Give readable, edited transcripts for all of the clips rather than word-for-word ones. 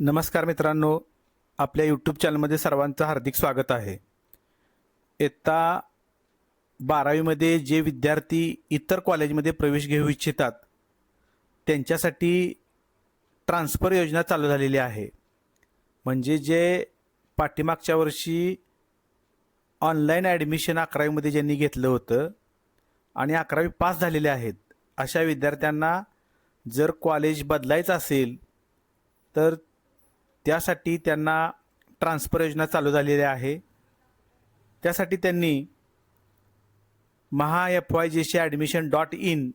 नमस्कार मित्रांनो, आपल्या यूट्यूब चॅनलमध्ये सर्वांचं हार्दिक स्वागत आहे. इयत्ता 12वीमध्ये जे विद्यार्थी इतर कॉलेजमध्ये प्रवेश घेऊ इच्छितात त्यांच्यासाठी ट्रान्सफर योजना चालू झालेली आहे. म्हणजे जे पाठीमागच्या वर्षी ऑनलाईन ॲडमिशन 11वीमध्ये ज्यांनी घेतलं होतं आणि 11वी पास झालेले आहेत अशा विद्यार्थ्यांना जर कॉलेज बदलायचं असेल तर त्यासाठी त्यांना ट्रान्सफर योजना चालू झालेली आहे. त्यासाठी त्यांनी MahaFYJCAdmission.in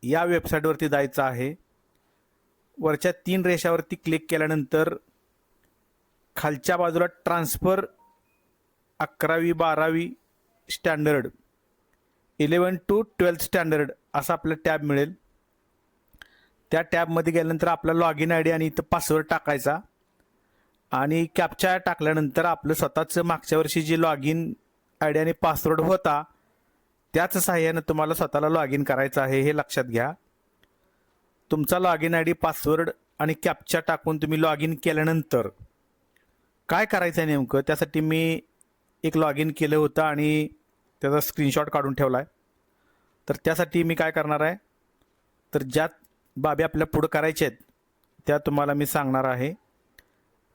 या वेबसाईटवरती जायचं आहे. वरच्या 3 रेषावरती क्लिक केल्यानंतर खालच्या बाजूला ट्रान्सफर 11वी 12वी स्टँडर्ड 11 to 12th स्टँडर्ड असा आपला टॅब मिळेल. त्या टॅबमध्ये गेल्यानंतर आपला लॉग इन ID आणि इथं पासवर्ड टाकायचा आणि कॅप्चा टाकल्यानंतर आपलं स्वतःचं मागच्या वर्षी जे लॉग इन ID आणि पासवर्ड होता त्याच सहाय्यानं तुम्हाला स्वतःला लॉग इन करायचं आहे, हे लक्षात घ्या. तुमचा लॉग इन ID पासवर्ड आणि कॅप्चा टाकून तुम्ही लॉग इन केल्यानंतर काय करायचं आहे नेमकं, त्यासाठी मी एक लॉग इन केलं होतं आणि त्याचा स्क्रीनशॉट काढून ठेवला आहे. तर त्यासाठी मी काय करणार आहे, तर ज्या बाबी आपल्या पुढं करायच्या आहेत त्या तुम्हाला मी सांगणार आहे.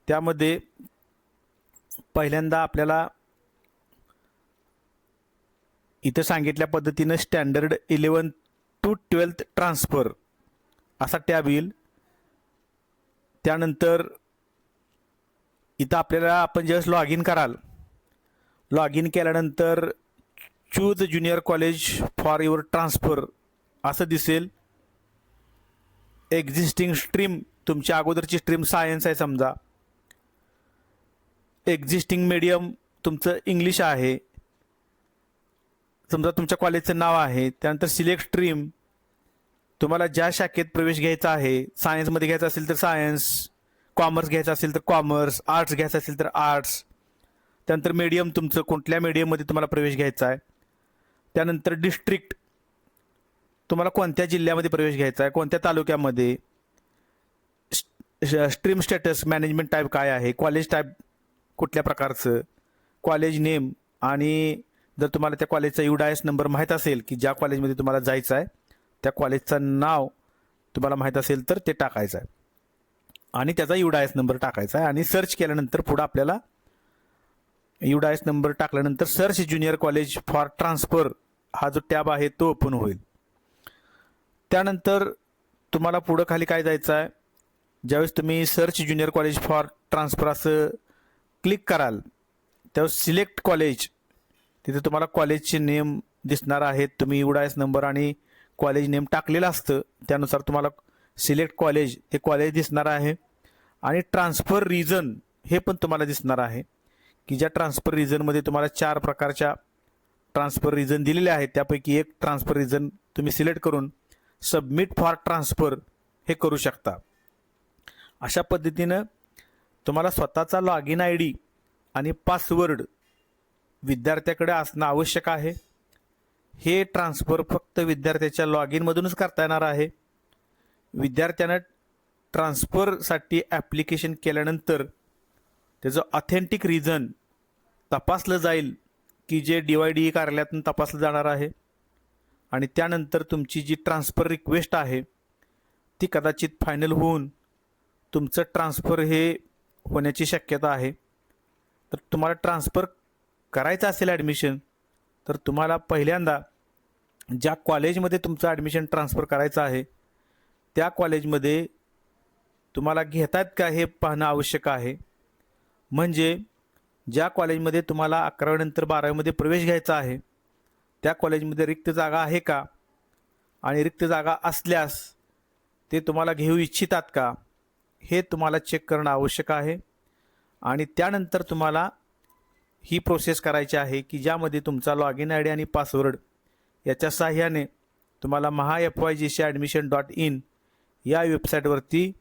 त्यामध्ये पहिल्यांदा आपल्याला इथं सांगितल्या पद्धतीनं स्टँडर्ड 11 to 12th ट्रान्सफर असा टॅब येईल. त्यानंतर इथं आपल्याला आपण ज्यावेळेस लॉग इन कराल, लॉग इन केल्यानंतर choose junior college for your transfer असं दिसेल. एक्झिस्टिंग स्ट्रीम, तुमच्या अगोदरची स्ट्रीम सायन्स आहे समजा. एक्झिस्टिंग मीडियम तुमचं इंग्लिश आहे समजा, तुमच्या कॉलेजचं नाव आहे. त्यानंतर सिलेक्ट स्ट्रीम, तुम्हाला ज्या शाखेत प्रवेश घ्यायचा आहे, सायन्समध्ये घ्यायचा असेल तर सायन्स, कॉमर्स घ्यायचं असेल तर कॉमर्स, आर्ट्स घ्यायचं असेल तर आर्ट्स. त्यानंतर मीडियम, तुमचं कोणत्या मीडियममध्ये तुम्हाला प्रवेश घ्यायचा आहे. त्यानंतर डिस्ट्रिक्ट, तुम्हाला कोणत्या जिल्ह्यामध्ये प्रवेश घ्यायचा आहे, कोणत्या तालुक्यामध्ये. स्ट्रीम स्टेटस, मॅनेजमेंट टाईप काय आहे, कॉलेज टाईप कुठल्या प्रकारचं, कॉलेज नेम, आणि जर तुम्हाला त्या कॉलेजचा UDIS नंबर माहीत असेल की ज्या कॉलेजमध्ये तुम्हाला जायचं आहे त्या कॉलेजचं नाव तुम्हाला माहीत असेल तर ते टाकायचं आहे आणि त्याचा UDIS नंबर टाकायचा आहे. आणि सर्च केल्यानंतर पुढं आपल्याला UDIS नंबर टाकल्यानंतर search junior college for transfer हा जो टॅब आहे तो ओपन होईल. त्यानंतर तुम्हाला पुढं खाली काय जायचं आहे, ज्यावेळेस तुम्ही search junior college for transfer असं क्लिक कराल त्यावेळेस सिलेक्ट कॉलेज, तिथे तुम्हाला कॉलेजचे नेम दिसणार आहेत. तुम्ही UDIS नंबर आणि कॉलेज नेम टाकलेलं असतं, त्यानुसार तुम्हाला सिलेक्ट कॉलेज हे कॉलेज दिसणार आहे. आणि ट्रान्सफर रिजन हे पण तुम्हाला दिसणार आहे की ज्या ट्रान्सफर रिजनमध्ये तुम्हाला 4 प्रकारच्या ट्रान्सफर रिजन दिलेले आहेत त्यापैकी एक ट्रान्सफर रिजन तुम्ही सिलेक्ट करून सबमिट फॉर ट्रान्सफर हे करू शकता. अशा पद्धतीनं तुम्हाला स्वतःचा लॉग इन ID आणि पासवर्ड विद्यार्थ्याकडे असणं आवश्यक आहे. हे ट्रान्सफर फक्त विद्यार्थ्याच्या लॉग इनमधूनच करता येणार आहे. विद्यार्थ्यानं ट्रान्सफरसाठी ॲप्लिकेशन केल्यानंतर त्याचं ऑथेंटिक रिझन तपासलं जाईल की जे DYDE कार्यालयातून तपासलं जाणार आहे. आणि त्यानंतर तुमची जी ट्रान्सफर रिक्वेस्ट आहे ती कदाचित फायनल होऊन तुमचं ट्रान्सफर हे होण्याची शक्यता आहे. तर तुम्हाला ट्रान्सफर करायचं असेल ॲडमिशन तर तुम्हाला पहिल्यांदा ज्या कॉलेजमध्ये तुमचं ॲडमिशन ट्रान्सफर करायचं आहे त्या कॉलेजमध्ये तुम्हाला घेतात का हे पाहणं आवश्यक आहे. म्हणजे ज्या कॉलेजमध्ये तुम्हाला 11वी नंतर 12वीमध्ये प्रवेश घ्यायचा आहे त्या कॉलेजमध्ये रिक्त जागा आहे का, आणि रिक्त जागा असल्यास ते तुम्हाला घेऊ इच्छितात का हे तुम्हाला चेक करणं आवश्यक आहे. आणि त्यानंतर तुम्हाला ही प्रोसेस करायची आहे की ज्यामध्ये तुमचा लॉग इन ID आणि पासवर्ड याच्या सहाय्याने तुम्हाला MahaFYJCAdmission.in या वेबसाईटवरती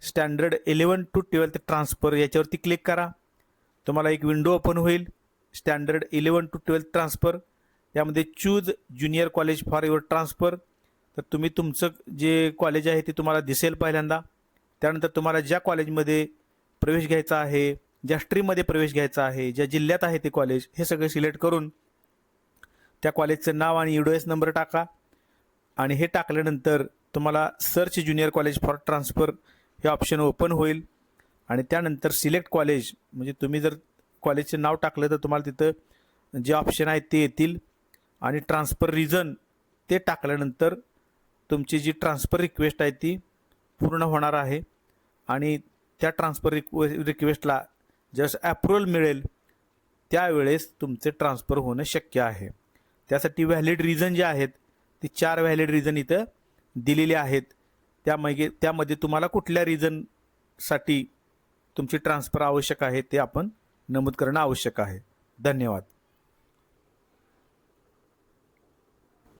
स्टँडर्ड 11 to 12th ट्रान्सफर याच्यावरती क्लिक करा. तुम्हाला एक विंडो ओपन होईल, स्टँडर्ड 11 to 12th ट्रान्सफर. यामध्ये choose junior college for your transfer, तर तुम्ही तुमचं जे कॉलेज आहे ते तुम्हाला दिसेल पहिल्यांदा. त्यानंतर तुम्हाला ज्या कॉलेजमध्ये प्रवेश घ्यायचा आहे, ज्या स्ट्रीममध्ये प्रवेश घ्यायचा आहे, ज्या जिल्ह्यात आहे ते कॉलेज, हे सगळं सिलेक्ट करून त्या कॉलेजचं नाव आणि UDOS नंबर टाका. आणि हे टाकल्यानंतर तुम्हाला search junior college for transfer हे ऑप्शन ओपन होईल. आणि त्यानंतर सिलेक्ट कॉलेज, म्हणजे तुम्ही जर कॉलेजचे नाव टाकलं तर तुम्हाला तिथं जे ऑप्शन आहेत ते येतील. आणि ट्रान्सफर रिझन ते टाकल्यानंतर तुमची जी ट्रान्सफर रिक्वेस्ट आहे ती पूर्ण होणार आहे. आणि त्या ट्रान्सफर रिक्वेस्टला जस्ट अप्रूव्हल मिळेल त्यावेळेस तुमचे ट्रान्सफर होणं शक्य आहे. त्यासाठी व्हॅलिड रिझन जे आहेत ती 4 व्हॅलिड रिझन इथं दिलेले आहेत. त्यामध्ये तुम्हाला कुठल्या रिझनसाठी तुमची ट्रान्सफर आवश्यक आहे ते आपण नमूद करणं आवश्यक आहे. धन्यवाद.